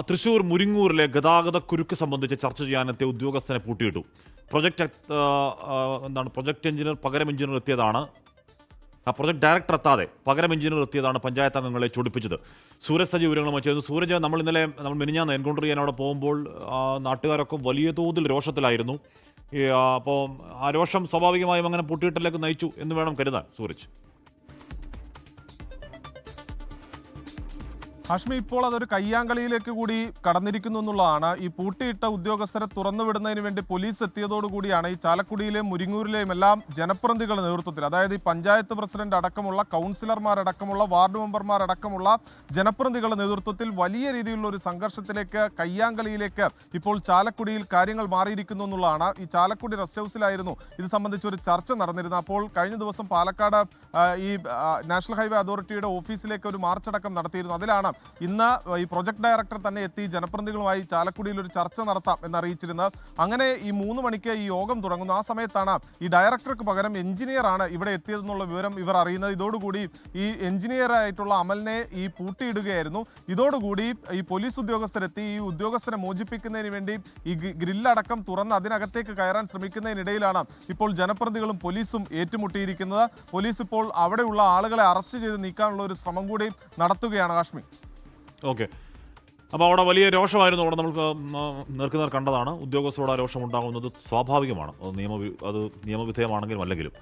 തൃശ്ശൂർ മുരിങ്ങൂരിലെ ഗതാഗത കുരുക്ക് സംബന്ധിച്ച് ചർച്ച ചെയ്യാനെത്തിയ ഉദ്യോഗസ്ഥനെ പൂട്ടിയിട്ടു. പ്രൊജക്ട് എഞ്ചിനീയർ പകരം എഞ്ചിനീയർ എത്തിയതാണ്. പ്രൊജക്ട് ഡയറക്ടർ എത്താതെ പകരം എഞ്ചിനീയർ എത്തിയതാണ് പഞ്ചായത്ത് അംഗങ്ങളെ ചൊടിപ്പിച്ചത്. സൂരജ് സജീവ് വിവരങ്ങളുമായി ചേർന്നു. സൂരജ്, നമ്മൾ മിനിഞ്ഞാന്ന് എൻകൗണ്ടർ ചെയ്യാൻ അവിടെ പോകുമ്പോൾ നാട്ടുകാരൊക്കെ വലിയ തോതിൽ രോഷത്തിലായിരുന്നു. അപ്പോൾ ആ രോഷം സ്വാഭാവികമായും അങ്ങനെ പൂട്ടിയിട്ടിലേക്ക് നയിച്ചു എന്ന് വേണം കരുതാൻ. സൂരജ്, ഹാഷ്മി, ഇപ്പോൾ അതൊരു കയ്യാങ്കളിയിലേക്ക് കൂടി കടന്നിരിക്കുന്നു എന്നുള്ളതാണ്. ഈ പൂട്ടിയിട്ട ഉദ്യോഗസ്ഥരെ തുറന്നുവിടുന്നതിന് വേണ്ടി പോലീസ് എത്തിയതോടുകൂടിയാണ് ഈ ചാലക്കുടിയിലെയും മുരിങ്ങൂരിലെയും എല്ലാം ജനപ്രതിനിധികളുടെ നേതൃത്വത്തിൽ, അതായത് ഈ പഞ്ചായത്ത് പ്രസിഡന്റ് അടക്കമുള്ള കൗൺസിലർമാരടക്കമുള്ള വാർഡ് മെമ്പർമാരടക്കമുള്ള ജനപ്രതിനിധികളുടെ നേതൃത്വത്തിൽ വലിയ രീതിയിലുള്ള ഒരു സംഘർഷത്തിലേക്ക്, കയ്യാങ്കളിയിലേക്ക് ഇപ്പോൾ ചാലക്കുടിയിൽ കാര്യങ്ങൾ മാറിയിരിക്കുന്നു എന്നുള്ളതാണ്. ഈ ചാലക്കുടി റെസ്റ്റ് ഹൗസിലായിരുന്നു ഇത് സംബന്ധിച്ച് ഒരു ചർച്ച നടന്നിരുന്നത്. അപ്പോൾ കഴിഞ്ഞ ദിവസം പാലക്കാട് ഈ നാഷണൽ ഹൈവേ അതോറിറ്റിയുടെ ഓഫീസിലേക്ക് ഒരു മാർച്ചടക്കം നടത്തിയിരുന്നു. അതിലാണ് ഇന്ന് ഈ പ്രൊജക്ട് ഡയറക്ടർ തന്നെ എത്തി ജനപ്രതിനിധികളുമായി ചാലക്കുടിയിൽ ഒരു ചർച്ച നടത്താം എന്നറിയിച്ചിരുന്നത്. അങ്ങനെ ഈ 3 മണിക്ക് ഈ യോഗം തുടങ്ങുന്നു. ആ സമയത്താണ് ഈ ഡയറക്ടർക്ക് പകരം എഞ്ചിനീയർ ആണ് ഇവിടെ എത്തിയതെന്നുള്ള വിവരം ഇവർ അറിയുന്നത്. ഇതോടുകൂടി ഈ എഞ്ചിനീയറായിട്ടുള്ള അമലിനെ ഈ പൂട്ടിയിടുകയായിരുന്നു. ഇതോടുകൂടി ഈ പോലീസ് ഉദ്യോഗസ്ഥരെത്തി ഈ ഉദ്യോഗസ്ഥരെ മോചിപ്പിക്കുന്നതിന് വേണ്ടി ഈ ഗ്രില്ലടക്കം തുറന്ന് അതിനകത്തേക്ക് കയറാൻ ശ്രമിക്കുന്നതിനിടയിലാണ് ഇപ്പോൾ ജനപ്രതിനിധികളും പോലീസും ഏറ്റുമുട്ടിയിരിക്കുന്നത്. പോലീസ് ഇപ്പോൾ അവിടെയുള്ള ആളുകളെ അറസ്റ്റ് ചെയ്ത് നീക്കാനുള്ള ഒരു ശ്രമം കൂടി നടത്തുകയാണ്. കാശ്മീർ, ഓക്കെ. അപ്പോൾ അവിടെ വലിയ രോഷമായിരുന്നു. അവിടെ നമുക്ക് നേർക്കുനേർ കണ്ടതാണ്. ഉദ്യോഗസ്ഥരോട് ആ രോഷം ഉണ്ടാകുന്നത് സ്വാഭാവികമാണ്. അത് നിയമവിധേയമാണെങ്കിലും അല്ലെങ്കിലും.